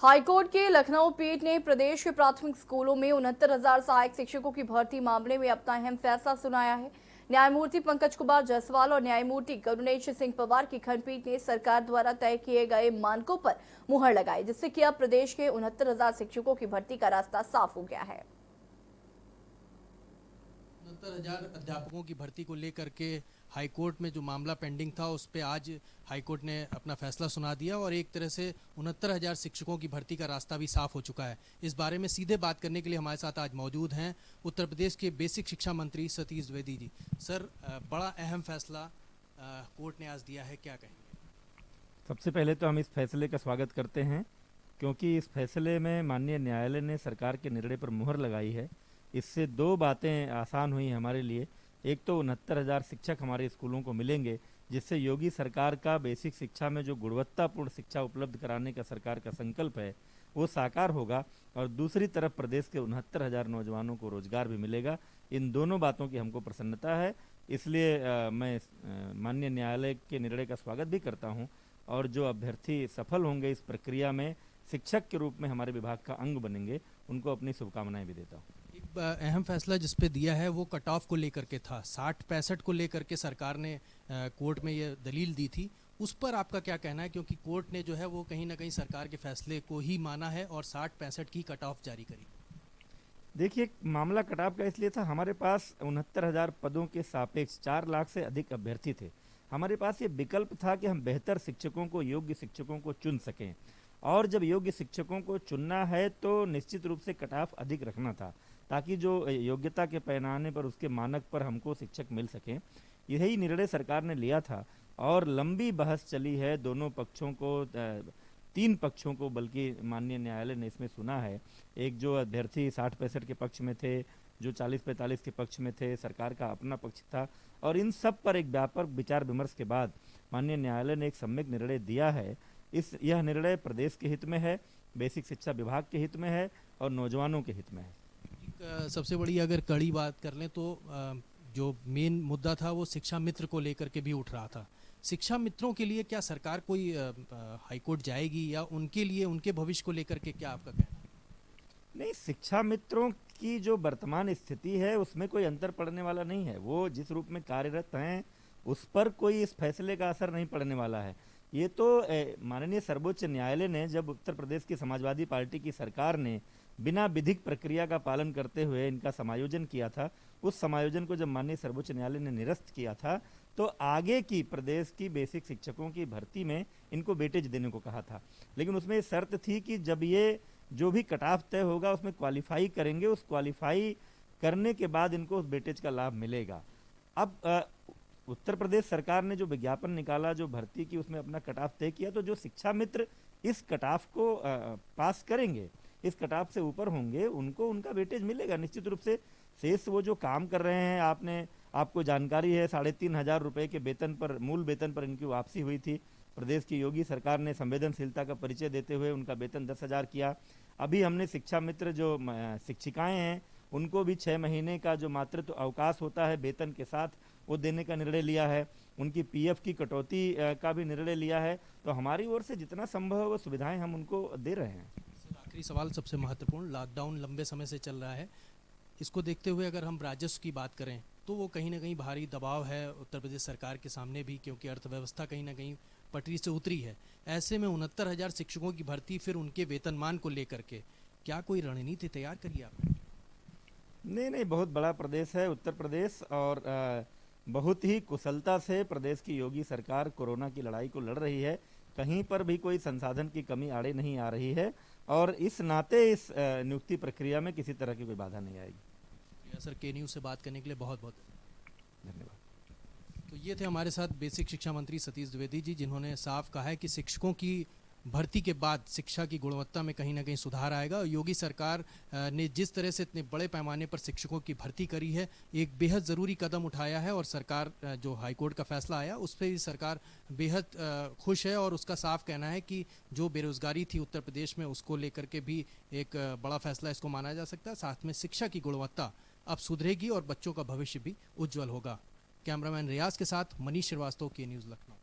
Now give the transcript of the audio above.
High court के लखनऊ पीठ ने प्रदेश के प्राथमिक स्कूलों में 69,000 सहायक शिक्षकों की भर्ती मामले में अपना अहम फैसला सुनाया है। न्यायमूर्ति पंकज कुमार जायसवाल और न्यायमूर्ति करुणेश सिंह पवार की खंडपीठ ने सरकार द्वारा तय किए गए मानकों पर मुहर लगाई, जिससे कि अब प्रदेश के 69,000 शिक्षकों की भर्ती का रास्ता साफ हो गया है। 69,000 अध्यापकों की भर्ती को लेकर के हाईकोर्ट में जो मामला पेंडिंग था उस पे आज हाईकोर्ट ने अपना फैसला सुना दिया और एक तरह से 69,000 शिक्षकों की भर्ती का रास्ता भी साफ हो चुका है। इस बारे में सीधे बात करने के लिए हमारे साथ आज मौजूद हैं उत्तर प्रदेश के बेसिक शिक्षा मंत्री सतीश द्विवेदी जी। सर, बड़ा अहम फैसला कोर्ट ने आज दिया है, क्या कहेंगे? सबसे पहले तो हम इस फैसले का स्वागत करते हैं, क्योंकि इस फैसले में माननीय न्यायालय ने सरकार के निर्णय पर मुहर लगाई है। इससे दो बातें आसान हुई हमारे लिए। एक तो 69,000 शिक्षक हमारे स्कूलों को मिलेंगे, जिससे योगी सरकार का बेसिक शिक्षा में जो गुणवत्तापूर्ण शिक्षा उपलब्ध कराने का सरकार का संकल्प है वो साकार होगा, और दूसरी तरफ प्रदेश के 69,000 नौजवानों को रोजगार भी मिलेगा। इन दोनों बातों की हमको प्रसन्नता है, इसलिए मैं माननीय न्यायालय के निर्णय का स्वागत भी करता हूं, और जो अभ्यर्थी सफल होंगे इस प्रक्रिया में शिक्षक के रूप में हमारे विभाग का अंग बनेंगे, उनको अपनी शुभकामनाएं भी देता हूँ। एक अहम फैसला जिस पे दिया है वो कट ऑफ को लेकर के था। 60-65 को लेकर के सरकार ने कोर्ट में ये दलील दी थी, उस पर आपका क्या कहना है? क्योंकि कोर्ट ने जो है वो कहीं ना कहीं सरकार के फैसले को ही माना है और 60-65 की कट ऑफ जारी करी। देखिए, मामला कट ऑफ का इसलिए था, हमारे पास 69,000 पदों के सापेक्ष 4 लाख से अधिक अभ्यर्थी थे। हमारे पास ये विकल्प था कि हम बेहतर शिक्षकों को, योग्य शिक्षकों को चुन सकें, और जब योग्य शिक्षकों को चुनना है तो निश्चित रूप से कट ऑफ अधिक रखना था, ताकि जो योग्यता के पैमाने पर, उसके मानक पर हमको शिक्षक मिल सकें। यही निर्णय सरकार ने लिया था, और लंबी बहस चली है दोनों पक्षों को, 3 पक्षों को बल्कि माननीय न्यायालय ने इसमें सुना है। एक जो अभ्यर्थी 60-65 के पक्ष में थे, जो 40-45 के पक्ष में थे, सरकार का अपना पक्ष था, और इन सब पर एक व्यापक विचार विमर्श के बाद माननीय न्यायालय ने एक सम्यक निर्णय दिया है। यह निर्णय प्रदेश के हित में है, बेसिक शिक्षा विभाग के हित में है, और नौजवानों के हित में है। सबसे बड़ी अगर कड़ी बात कर लें तो जो मेन मुद्दा था वो शिक्षा मित्र को लेकर के भी उठ रहा था। शिक्षा मित्रों के लिए क्या सरकार कोई हाईकोर्ट जाएगी, या उनके लिए, उनके भविष्य को लेकर के क्या आपका कहना है? नहीं, शिक्षा मित्रों की जो वर्तमान स्थिति है उसमें कोई अंतर पड़ने वाला नहीं है। वो जिस रूप में कार्यरत हैं उस पर कोई इस फैसले का असर नहीं पड़ने वाला है। ये तो माननीय सर्वोच्च न्यायालय ने, जब उत्तर प्रदेश की समाजवादी पार्टी की सरकार ने बिना विधिक प्रक्रिया का पालन करते हुए इनका समायोजन किया था, उस समायोजन को जब माननीय सर्वोच्च न्यायालय ने निरस्त किया था, तो आगे की प्रदेश की बेसिक शिक्षकों की भर्ती में इनको वेटेज देने को कहा था। लेकिन उसमें शर्त थी कि जब ये जो भी कट ऑफ तय होगा उसमें क्वालिफाई करेंगे, उस क्वालिफाई करने के बाद इनको उस वेटेज का लाभ मिलेगा। अब उत्तर प्रदेश सरकार ने जो विज्ञापन निकाला, जो भर्ती की, उसमें अपना कट ऑफ तय किया, तो जो शिक्षा मित्र इस कट ऑफ को पास करेंगे, इस कट ऑफ से ऊपर होंगे, उनको उनका वेटेज मिलेगा निश्चित रूप से। शेष वो जो काम कर रहे हैं, आपको जानकारी है, 3,500 रुपये के वेतन पर, मूल वेतन पर इनकी वापसी हुई थी। प्रदेश की योगी सरकार ने संवेदनशीलता का परिचय देते हुए उनका वेतन 10,000 किया। अभी हमने शिक्षा मित्र जो शिक्षिकाएं हैं उनको भी 6 महीने का जो मातृत्व अवकाश होता है वेतन के साथ, वो देने का निर्णय लिया है। उनकी पीएफ की कटौती का भी निर्णय लिया है। तो हमारी ओर से जितना संभव है वो सुविधाएं हम उनको दे रहे हैं। आखिरी सवाल सबसे महत्वपूर्ण, लॉकडाउन लंबे समय से चल रहा है, इसको देखते हुए अगर हम राजस्व की बात करें तो वो कहीं ना कहीं भारी दबाव है उत्तर प्रदेश सरकार के सामने भी, क्योंकि अर्थव्यवस्था कहीं ना कहीं पटरी से उतरी है। ऐसे में 69,000 शिक्षकों की भर्ती, फिर उनके वेतनमान को लेकर के क्या कोई रणनीति तैयार करी आपने? नहीं, बहुत बड़ा प्रदेश है उत्तर प्रदेश, और बहुत ही कुशलता से प्रदेश की योगी सरकार कोरोना की लड़ाई को लड़ रही है। कहीं पर भी कोई संसाधन की कमी आड़े नहीं आ रही है, और इस नाते इस नियुक्ति प्रक्रिया में किसी तरह की कोई बाधा नहीं आएगी। सर, के न्यूज़ से बात करने के लिए बहुत बहुत धन्यवाद। तो ये थे हमारे साथ बेसिक शिक्षा मंत्री सतीश द्विवेदी जी, जिन्होंने साफ कहा है कि शिक्षकों की भर्ती के बाद शिक्षा की गुणवत्ता में कहीं ना कहीं सुधार आएगा। और योगी सरकार ने जिस तरह से इतने बड़े पैमाने पर शिक्षकों की भर्ती करी है, एक बेहद ज़रूरी कदम उठाया है, और सरकार जो हाईकोर्ट का फैसला आया उस पर भी सरकार बेहद खुश है, और उसका साफ कहना है कि जो बेरोजगारी थी उत्तर प्रदेश में उसको लेकर के भी एक बड़ा फैसला इसको माना जा सकता है। साथ में शिक्षा की गुणवत्ता अब सुधरेगी और बच्चों का भविष्य भी उज्जवल होगा। कैमरामैन रियाज के साथ मनीष श्रीवास्तव, के न्यूज़ लखनऊ।